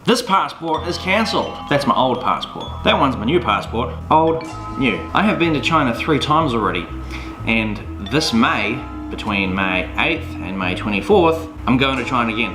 This passport is cancelled. That's my old passport. That one's my new passport. Old, new. I have been to China 3 times already, and this May, between May 8th and May 24th, I'm going to China again.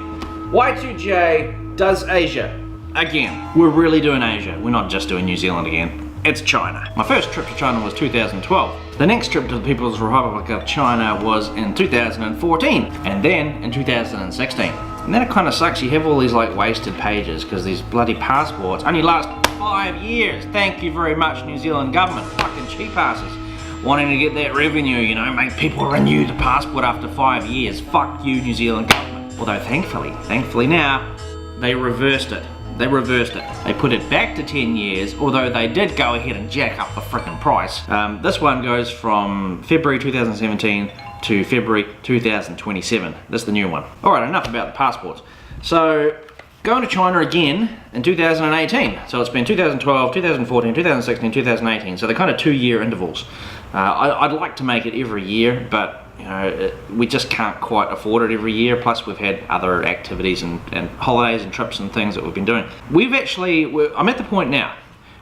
Y2J does Asia again. We're really doing Asia. We're not just doing New Zealand again. It's China. My first trip to China was 2012. The next trip to the People's Republic of China was in 2014, and then in 2016. And then it kind of sucks, you have all these like wasted pages because these bloody passports only last 5 years. Thank you very much, New Zealand government. Fucking cheap asses. Wanting to get that revenue, you know, make people renew the passport after 5 years. Fuck you, New Zealand government. Although thankfully now, they reversed it. They reversed it. They put it back to 10 years, although they did go ahead and jack up the frickin' price. This one goes from February 2017 to February 2027. This is the new one. Alright, enough about the passports. So, going to China again in 2018. So it's been 2012, 2014, 2016, 2018. So they're kind of 2-year intervals. I'd like to make it every year, but you know, we just can't quite afford it every year. Plus we've had other activities and holidays and trips and things that we've been doing. I'm at the point now,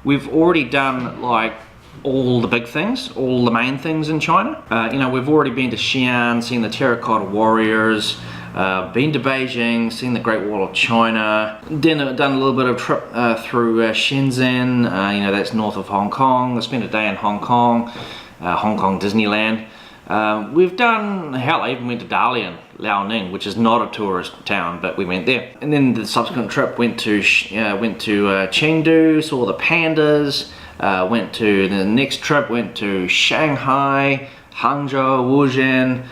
we've already done like all the big things, all the main things in China. You know, we've already been to Xi'an, seen the Terracotta Warriors, been to Beijing, seen the Great Wall of China, done a little bit of trip through Shenzhen, you know, that's north of Hong Kong. I spent a day in Hong Kong Disneyland. We've done, hell, I even went to Dalian, Liaoning, which is not a tourist town, but we went there. And then the subsequent trip went to Chengdu, saw the pandas. The next trip went to Shanghai, Hangzhou, Wuzhen.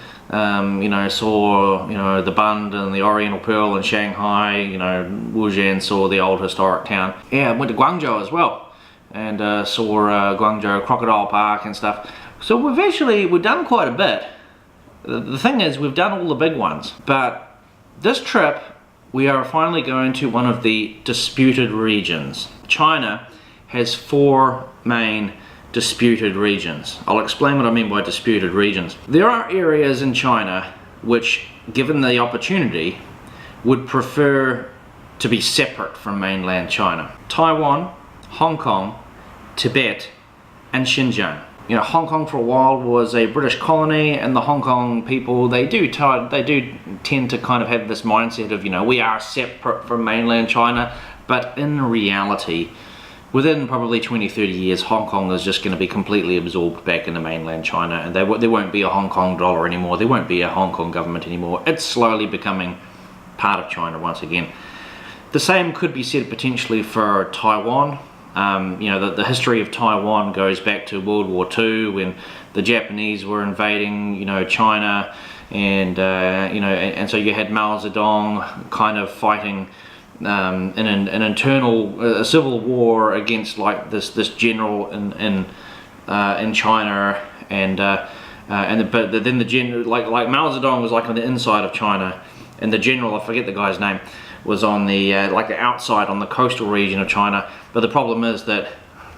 You know, saw, you know, the Bund and the Oriental Pearl in Shanghai. You know, Wuzhen, saw the old historic town. Yeah, went to Guangzhou as well, and saw Guangzhou Crocodile Park and stuff. So we've done quite a bit. The thing is, we've done all the big ones, but this trip we are finally going to one of the disputed regions. China has 4 main disputed regions. I'll explain what I mean by disputed regions. There are areas in China which, given the opportunity, would prefer to be separate from mainland China. Taiwan, Hong Kong, Tibet, and Xinjiang. You know, Hong Kong for a while was a British colony, and the Hong Kong people, they do tend to kind of have this mindset of, you know, we are separate from mainland China, but in reality, within probably 20-30 years, Hong Kong is just going to be completely absorbed back into mainland China, and there won't be a Hong Kong dollar anymore, there won't be a Hong Kong government anymore. It's slowly becoming part of China once again. The same could be said potentially for Taiwan. You know, the history of Taiwan goes back to World War II, when the Japanese were invading, you know, China, and you know, and so you had Mao Zedong kind of fighting an internal civil war against like this general in China, but then the general, like Mao Zedong was like on the inside of China, and the general, I forget the guy's name, was on the like the outside, on the coastal region of China. But the problem is that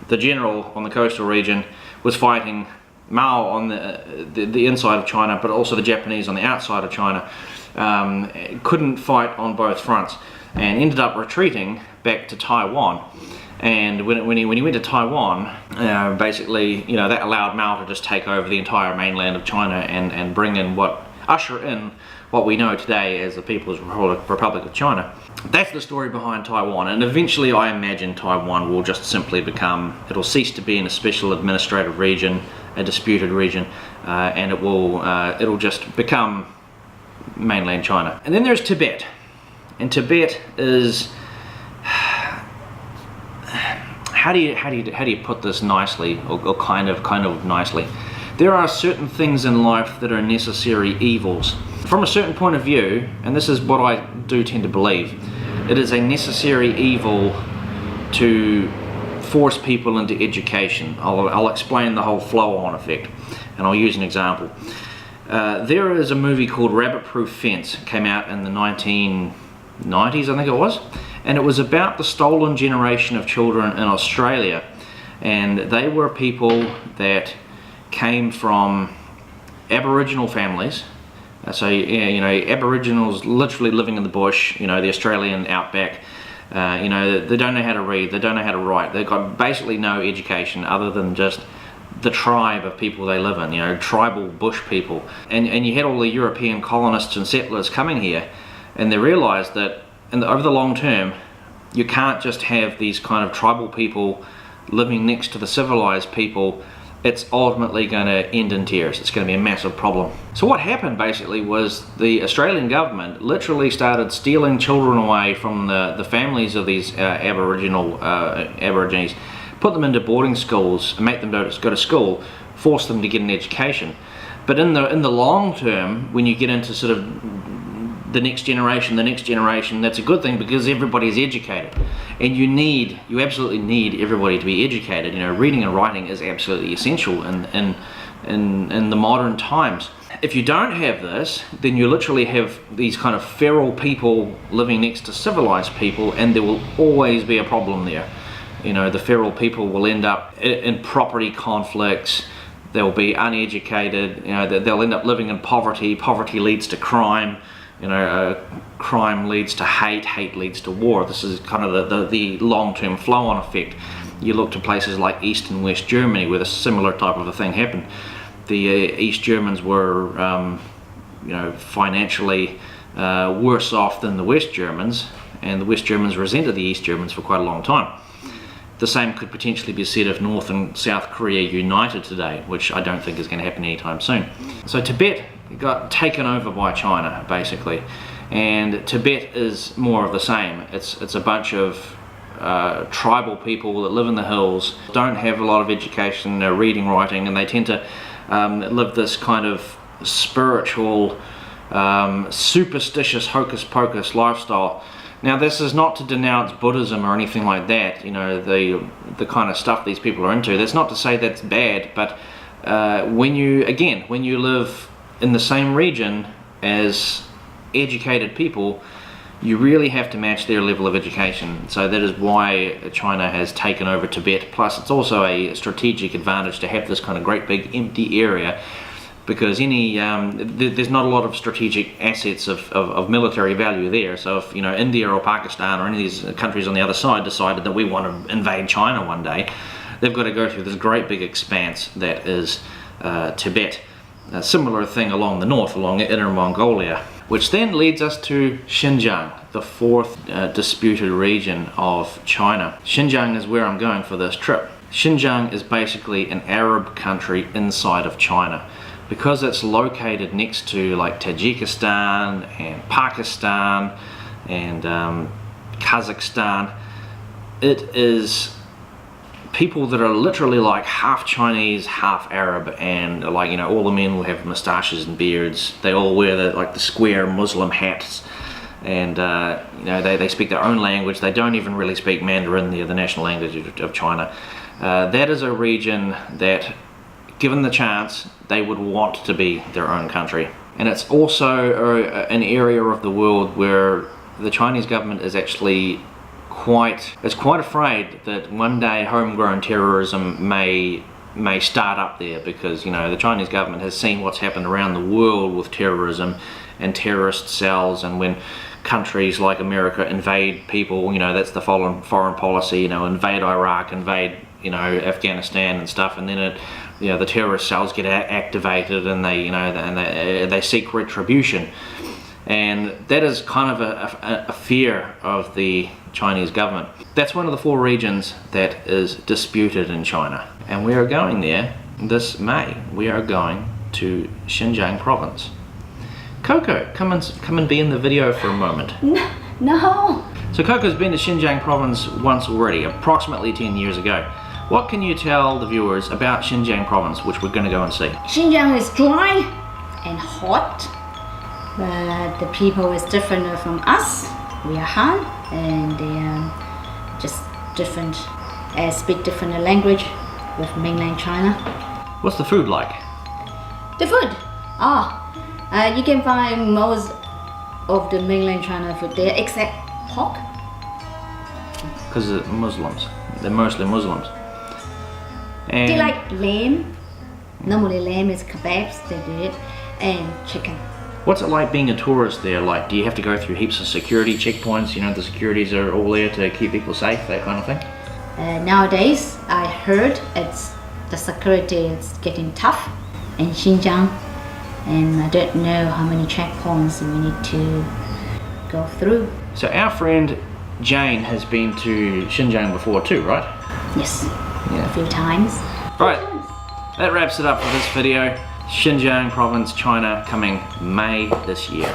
the general on the coastal region was fighting Mao on the inside of China, but also the Japanese on the outside of China. Couldn't fight on both fronts, and ended up retreating back to Taiwan. And when he went to Taiwan, basically, you know, that allowed Mao to just take over the entire mainland of China and bring in usher in what we know today as the People's Republic of China. That's the story behind Taiwan, and eventually I imagine Taiwan will just simply it'll cease to be in a special administrative region, a disputed region, and it'll just become mainland China. And then there's Tibet, and Tibet is, how do you put this nicely, or kind of nicely? There are certain things in life that are necessary evils. From a certain point of view, and this is what I do tend to believe, it is a necessary evil to force people into education. I'll explain the whole flow-on effect, and I'll use an example. There is a movie called Rabbit Proof Fence. It came out in the 1990s, I think it was, and it was about the stolen generation of children in Australia, and they were people that came from Aboriginal families. So, you know, Aboriginals literally living in the bush, you know, the Australian outback, You know, they don't know how to read, they don't know how to write, they've got basically no education other than just the tribe of people they live in, you know, tribal bush people. And you had all the European colonists and settlers coming here, and they realized that over the long term, you can't just have these kind of tribal people living next to the civilized people. It's ultimately going to end in tears. It's going to be a massive problem. So what happened basically was the Australian government literally started stealing children away from the families of these Aborigines, put them into boarding schools, make them go to school, force them to get an education. But in the long term, when you get into sort of the next generation, that's a good thing because everybody's educated, and you absolutely need everybody to be educated. You know, reading and writing is absolutely essential in the modern times. If you don't have this, then you literally have these kind of feral people living next to civilized people, and there will always be a problem there. You know, the feral people will end up in property conflicts. They'll be uneducated. You know, they'll end up living in poverty. Poverty leads to crime. You know, crime leads to hate, hate leads to war. This is kind of the long-term flow-on effect. You look to places like East and West Germany where a similar type of a thing happened. The East Germans were, you know, financially worse off than the West Germans, and the West Germans resented the East Germans for quite a long time. The same could potentially be said if North and South Korea united today, which I don't think is going to happen anytime soon. So Tibet got taken over by China, basically, and Tibet is more of the same. It's a bunch of tribal people that live in the hills, don't have a lot of education, reading, writing, and they tend to live this kind of spiritual, superstitious, hocus-pocus lifestyle. Now, this is not to denounce Buddhism or anything like that, you know, the kind of stuff these people are into. That's not to say that's bad, but when you live in the same region as educated people, you really have to match their level of education. So that is why China has taken over Tibet. Plus, it's also a strategic advantage to have this kind of great big empty area, because there's not a lot of strategic assets of military value there. So if, you know, India or Pakistan or any of these countries on the other side decided that we want to invade China one day, they've got to go through this great big expanse that is Tibet. A similar thing along the north, along Inner Mongolia, which then leads us to Xinjiang, the fourth disputed region of China. Xinjiang is where I'm going for this trip. Xinjiang is basically an Arab country inside of China, because it's located next to like Tajikistan and Pakistan and Kazakhstan. It is people that are literally like half Chinese, half Arab, and like, you know, all the men will have moustaches and beards. They all wear the square Muslim hats, and you know, they speak their own language. They don't even really speak Mandarin, the national language of China. That is a region that, given the chance, they would want to be their own country. And it's also an area of the world where the Chinese government is actually quite afraid that one day homegrown terrorism may start up there, because, you know, the Chinese government has seen what's happened around the world with terrorism and terrorist cells, and when countries like America invade people, you know, that's the foreign policy, you know, invade Iraq, invade, you know, Afghanistan and stuff, and then it, you know, the terrorist cells get activated, and they, you know, they seek retribution. And that is kind of a fear of the Chinese government. That's one of the four regions that is disputed in China. And we are going there this May. We are going to Xinjiang province. Coco, come and be in the video for a moment. No. So Coco's been to Xinjiang province once already, approximately 10 years ago. What can you tell the viewers about Xinjiang province, which we're going to go and see? Xinjiang is dry and hot, but the people is different from us. We are Han, and they are just different, speak different language with mainland China. What's the food like? The food? You can find most of the mainland China food there except pork. Because they're Muslims. They're mostly Muslims. And they like lamb. Normally lamb is kebabs, they do it, and chicken. What's it like being a tourist there? Like, do you have to go through heaps of security checkpoints? You know, the securities are all there to keep people safe, that kind of thing? Nowadays, I heard the security is getting tough in Xinjiang, and I don't know how many checkpoints we need to go through. So our friend Jane has been to Xinjiang before too, right? Yes, Yeah. a few times. Right, that wraps it up for this video. Xinjiang province, China, coming May this year.